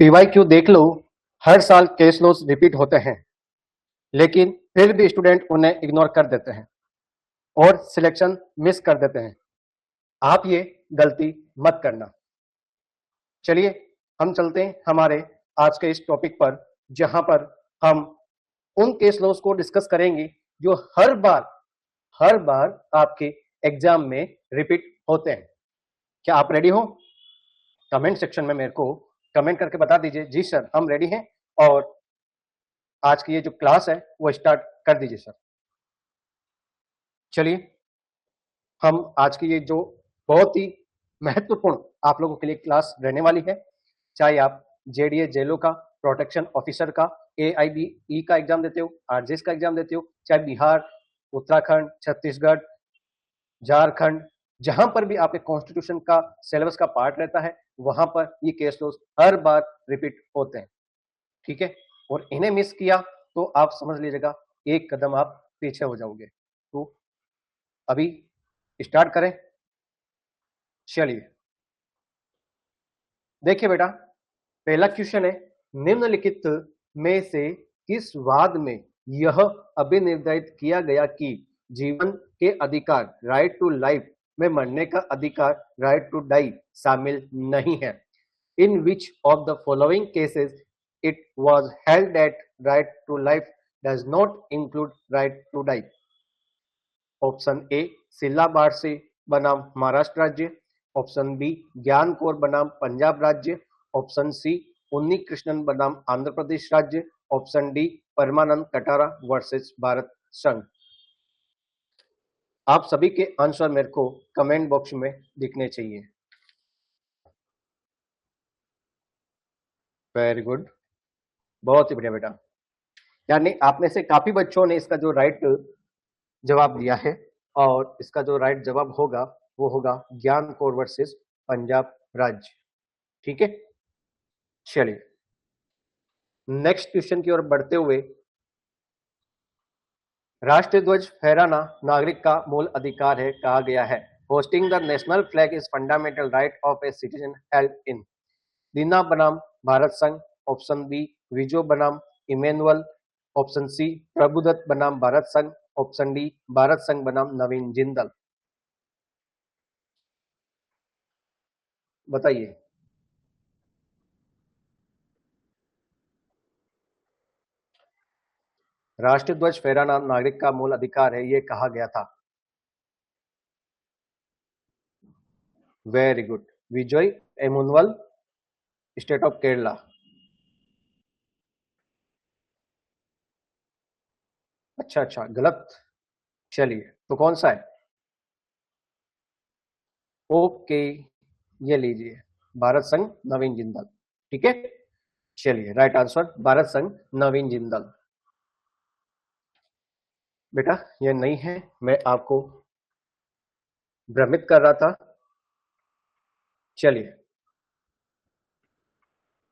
PYQ देख लो, हर साल case laws repeat होते हैं, लेकिन फिर भी स्टूडेंट उन्हें इग्नोर कर देते हैं और सिलेक्शन मिस कर देते हैं। आप ये गलती मत करना। चलिए हम चलते हैं हमारे आज के इस टॉपिक पर, जहां पर हम उन केस लॉस को डिस्कस करेंगे जो हर बार आपके एग्जाम में रिपीट होते हैं। क्या आप रेडी हो? कमेंट सेक्शन में मेरे को कमेंट करके बता दीजिए, जी सर हम रेडी हैं, और आज की ये जो क्लास है वो स्टार्ट कर दीजिए सर। चलिए हम आज की ये जो बहुत ही महत्वपूर्ण आप लोगों के लिए क्लास रहने वाली है, चाहे आप जेडीए जेलो का, प्रोटेक्शन ऑफिसर का, AIBE का एग्जाम देते हो, आरजेएस का एग्जाम देते हो, चाहे बिहार, उत्तराखंड, छत्तीसगढ़, झारखंड, जहां पर भी आपके कॉन्स्टिट्यूशन का सिलेबस का पार्ट रहता है, वहां पर ये केस लॉस हर बार रिपीट होते हैं। ठीक है, और इन्हें मिस किया तो आप समझ लीजिएगा एक कदम आप पीछे हो जाओगे। तो अभी स्टार्ट करें। चलिए देखिए बेटा, पहला क्वेश्चन है, निम्नलिखित में से किस वाद में यह अभिनिर्धारित किया गया कि जीवन के अधिकार राइट टू लाइफ में मरने का अधिकार राइट टू डाई शामिल नहीं है? In which of the following cases it was held that right to life does not include right to die? Option A, Sheela Barse बनाम महाराष्ट्र राज्य। ऑप्शन बी, ज्ञान कौर बनाम पंजाब राज्य। ऑप्शन सी, उन्नी कृष्णन बनाम आंध्र प्रदेश राज्य। ऑप्शन डी, परमानंद कटारा वर्सेस भारत संघ। आप सभी के आंसर मेरे को कमेंट बॉक्स में दिखने चाहिए। वेरी गुड, बहुत ही बढ़िया बेटा, यानी आप में से काफी बच्चों ने इसका जो राइट जवाब दिया है, और इसका जो राइट जवाब होगा वो होगा ज्ञान कौर वर्सेस पंजाब राज्य। ठीक है, चलिए नेक्स्ट क्वेश्चन की ओर बढ़ते हुए, राष्ट्रीय ध्वज फहराना नागरिक का मूल अधिकार है कहा गया है। Hoisting the national flag is fundamental right of a citizen held in? Dina बनाम भारत संघ। ऑप्शन बी, विजो बनाम इमेनुअल। ऑप्शन सी, प्रभुदत्त बनाम भारत संघ। ऑप्शन डी, भारत संघ बनाम नवीन जिंदल। बताइए। राष्ट्रीय ध्वज फहराना नागरिक का मूल अधिकार है, ये कहा गया था। Very good, Vijay Emmanuel, state of Kerala. अच्छा, गलत। चलिए तो कौन सा है? ओके, ये लीजिए, भारत संघ नवीन जिंदल। ठीक है, चलिए राइट आंसर भारत संघ नवीन जिंदल। बेटा ये नहीं है, मैं आपको भ्रमित कर रहा था। चलिए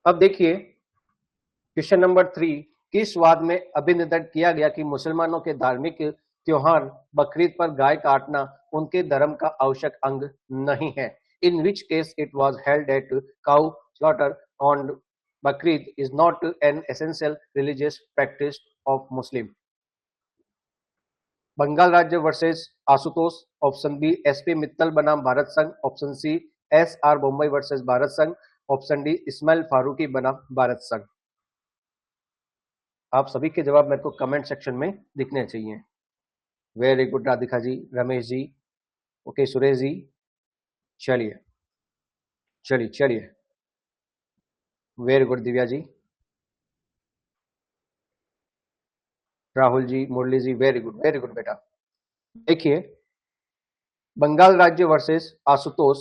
अब देखिए क्वेश्चन नंबर 3, किस वाद में अभिनिर्धारित किया गया कि मुसलमानों के धार्मिक त्योहार बकरीद पर गाय काटना उनके धर्म का आवश्यक अंग नहीं है? In which case it was held that cow slaughter on Bakrid is not an essential religious practice of Muslim? Bengal राज्य versus Ashutosh. Option B, SP Mittal बनाम भारत संघ। Option C, SR Bommai versus Bharat संघ। ऑप्शन डी, इस्माइल फारूकी बनाम भारत संघ। आप सभी के जवाब मेरे को कमेंट सेक्शन में दिखने चाहिए। Very good Radhika ji, Ramesh ji, okay Suresh ji. चलिए चलिए चलिए, वेरी गुड दिव्या जी, राहुल जी, मुरली जी, वेरी गुड बेटा। देखिए बंगाल राज्य वर्सेस आशुतोष।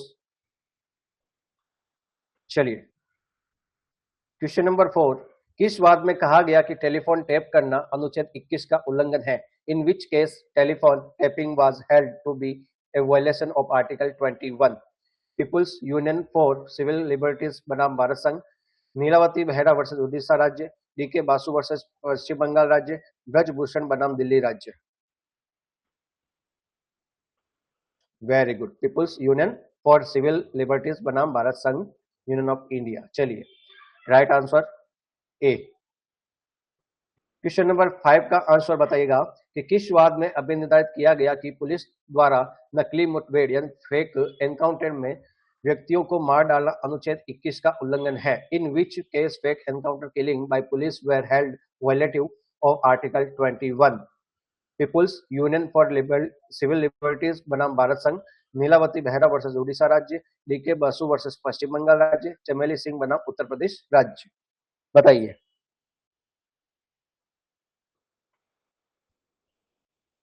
चलिए क्वेश्चन नंबर 4, किस वाद में कहा गया कि टेलीफोन टैप करना अनुच्छेद 21 का उल्लंघन है? In which case telephone tapping was held to be a violation of article 21? People's union for civil liberties बनाम भारत संघ। नीलावती बेहरा वर्सेस उड़ीसा राज्य। DK बासु वर्सेस पश्चिम बंगाल राज्य। ब्रजभूषण बनाम दिल्ली राज्य। Very good, people's union for civil liberties बनाम भारत संघ यूनियन ऑफ इंडिया। चलिए right answer A. Question number 5 का आंसर बताइएगा कि किस वाद में अभिनिर्धारित किया गया कि पुलिस द्वारा नकली मुठभेड़ यानी फेक एनकाउंटर में व्यक्तियों को मार डालना अनुच्छेद 21 का उल्लंघन है। In which case fake encounter killing by police were held violative of article 21। People's union for civil liberties बनाम भारत संघ, नीलावती बेहरा वर्सेस उड़ीसा राज्य, डीके बसु वर्सेस पश्चिम बंगाल राज्य, चमेली सिंह बनाम उत्तर प्रदेश राज्य। बताइए।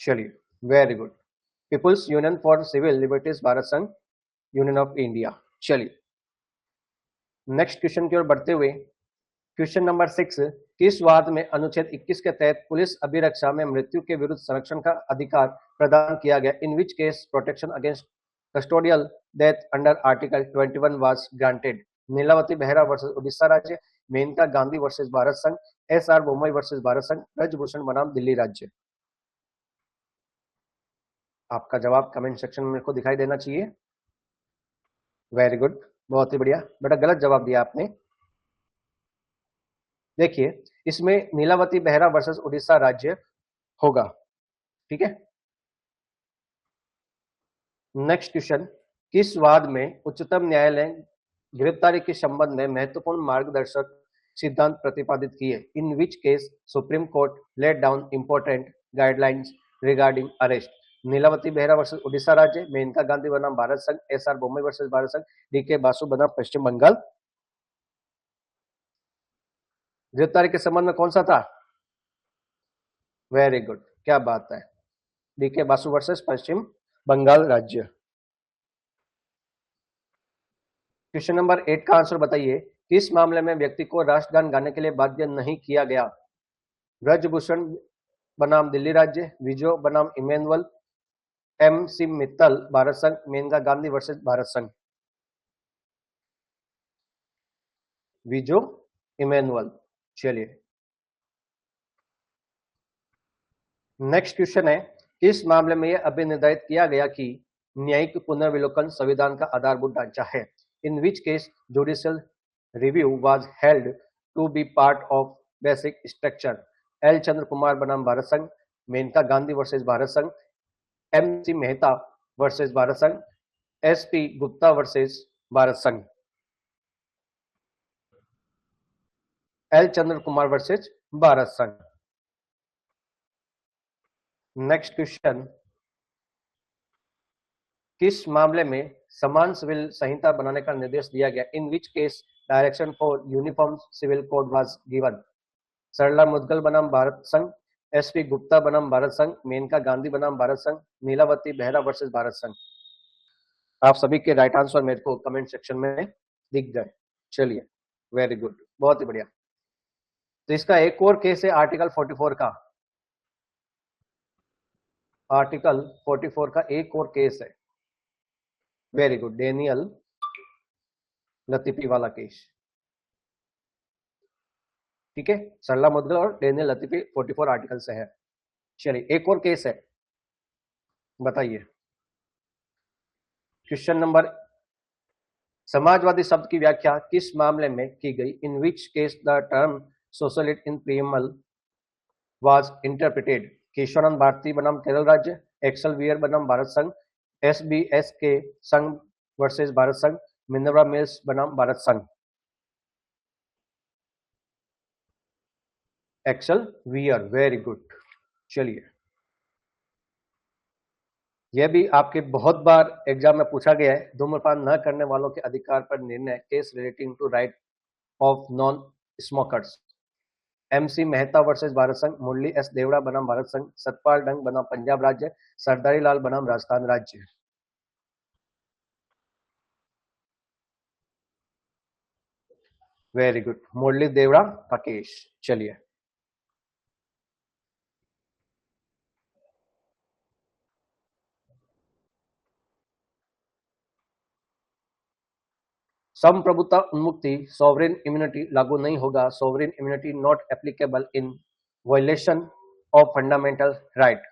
चलिए, very good. People's union for civil liberties Bharat संघ, यूनियन ऑफ इंडिया। चलिए नेक्स्ट क्वेश्चन की ओर बढ़ते हुए, क्वेश्चन नंबर 6, किस वाद में अनुच्छेद 21 के तहत पुलिस अभिरक्षा में मृत्यु के विरुद्ध संरक्षण का अधिकार प्रदान किया गया? In which case protection against custodial death under article 21 was granted. Nilabati Behera versus Orissa राज्य, मेनका गांधी वर्सेस भारत संघ, एस.आर. बोम्मई वर्सेस भारत संघ, ब्रजभूषण बनाम दिल्ली राज्य। आपका जवाब कमेंट सेक्शन में मेरे को दिखाई देना चाहिए। वेरी गुड, बहुत ही बढ़िया बेटा, गलत जवाब दिया आपने। देखिए, इसमें नीलावती बेहरा वर्सेस उड़ीसा राज्य होगा। ठीक है, नेक्स्ट क्वेश्चन, किस वाद में उच्चतम न्यायालय गिरफ्तारी के संबंध में महत्वपूर्ण मार्गदर्शक सिद्धांत प्रतिपादित किए? In which case supreme court laid down important guidelines regarding arrest. Nilabati Behera versus Orissa राज्य, मेनका गांधी बनाम भारत संघ, एस.आर. बोम्मई वर्सेस भारत संघ, डी.के. बासु बनाम पश्चिम बंगाल। गिरफ्तारी के संबंध में कौन सा था? वेरी गुड, क्या बात है, डी.के. बासु वर्सेस पश्चिम बंगाल राज्य। क्वेश्चन नंबर 8 का आंसर बताइए, किस मामले में व्यक्ति को राष्ट्रगान गाने के लिए बाध्य नहीं किया गया? ब्रजभूषण बनाम दिल्ली राज्य, विजो बनाम इमैनुअल, एम.सी. मित्तल भारत संघ, मेनका गांधी वर्सेस भारत संघ। विजो इमैनुअल। चलिए नेक्स्ट क्वेश्चन है, किस मामले में यह अभिनिर्धारित किया गया कि न्यायिक पुनर्विलोकन संविधान का आधारभूत ढांचा है? In which case judicial review was held to be part of basic structure. L Chandra Kumar बनाम भारत संघ, मेनका गांधी वर्सेस भारत संघ, एम.सी. मेहता वर्सेस भारत संघ, एस.पी. गुप्ता वर्सेस भारत संघ। एल चंद्र कुमार वर्सेस भारत संघ। नेक्स्ट क्वेश्चन, किस मामले में समान सिविल संहिता बनाने का निर्देश दिया गया? In which case direction for uniform civil code was given. Sarla Mudgal बनाम भारत संघ, एस.पी. गुप्ता बनाम भारत संघ, मेनका गांधी बनाम भारत संघ, नीलावती बेहरा वर्सेस भारत संघ। आप सभी के राइट आंसर मेरे को कमेंट सेक्शन में दिख गए। चलिए, वेरी गुड, बहुत ही बढ़िया। तो इसका एक और केस है आर्टिकल 44 का। आर्टिकल 44 का एक और केस है। वेरी गुड, डेनियल लतीफी वाला केस। ठीक है, सरला मुदगल और डेनियल लतीफी 44 आर्टिकल से है। चलिए एक और केस है, बताइए। क्वेश्चन नंबर, समाजवादी शब्द की व्याख्या किस मामले में की गई? In which case the term socialist in preamble was interpreted. Kesavananda Bharati बनाम केरल राज्य, एक्सल वियर बनाम भारत संघ, एस.बी.एस. के संघ वर्सेस भारत संघ, मिनर्वा मिल्स बनाम भारत संघ। एक्सल वियर, वेरी गुड। चलिए, यह भी आपके बहुत बार एग्जाम में पूछा गया है। धूम्रपान न करने वालों के अधिकार पर निर्णय, case relating to right of non smokers. M C. Mehta versus Bharat संघ, मुरली एस. देवड़ा बनाम भारत संघ, सतपाल डंग बनाम पंजाब राज्य, सरदारी लाल बनाम राजस्थान राज्य। वेरी गुड, मुरली देवड़ा का केस। चलिए, संप्रभुता उन्मुक्ति सॉवरेन इम्यूनिटी लागू नहीं होगा। Sovereign immunity not applicable in violation of fundamental right.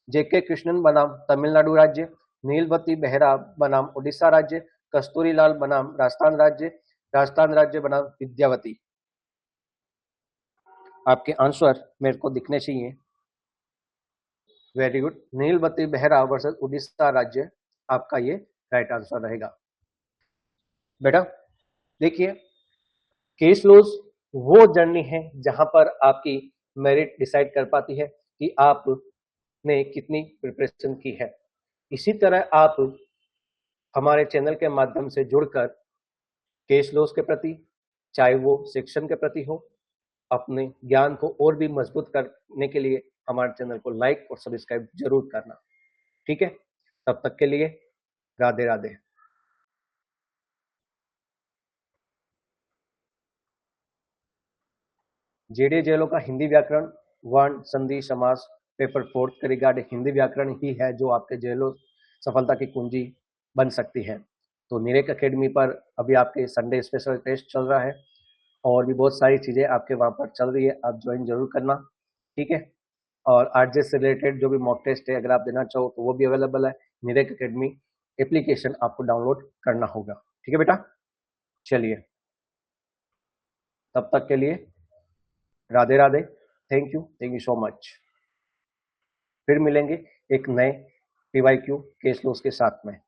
JK. Krishnan बनाम तमिलनाडु राज्य, नीलवती बेहरा बनाम उड़ीसा राज्य, कस्तूरी लाल बनाम राजस्थान राज्य, राजस्थान राज्य बनाम विद्यावती। आपके आंसर मेरे को दिखने चाहिए। Very good. Nilabati Behera versus Orissa राज्य, आपका ये राइट आंसर रहेगा। बेटा देखिए, केस लॉज वो जर्नी है जहां पर आपकी मेरिट डिसाइड कर पाती है कि आपने कितनी प्रिपरेशन की है। इसी तरह आप हमारे चैनल के माध्यम से जुड़कर केस लॉज के प्रति, चाहे वो सेक्शन के प्रति हो, अपने ज्ञान को और भी मजबूत करने के लिए हमारे चैनल को लाइक और सब्सक्राइब जरूर करना। ठीक है, तब तक के लिए राधे राधे। जेडीए जेलो का हिंदी व्याकरण, वर्ण, संधि, समास, पेपर 4 के रिगार्डिंग हिंदी व्याकरण ही है जो आपके जेलो सफलता की कुंजी बन सकती है। तो निरेक अकेडमी पर अभी आपके संडे स्पेशल टेस्ट चल रहा है और भी बहुत सारी चीज़ें आपके वहाँ पर चल रही है, आप ज्वाइन जरूर करना। ठीक है, और आरजे से रिलेटेड जो भी मॉक टेस्ट है अगर आप देना चाहो तो वो भी अवेलेबल है। निरेक अकेडमी एप्लीकेशन आपको डाउनलोड करना होगा। ठीक है बेटा, चलिए तब तक के लिए Radhe Radhe. Thank you so much. फिर मिलेंगे एक नए पीवाईक्यू केस लॉस के साथ में।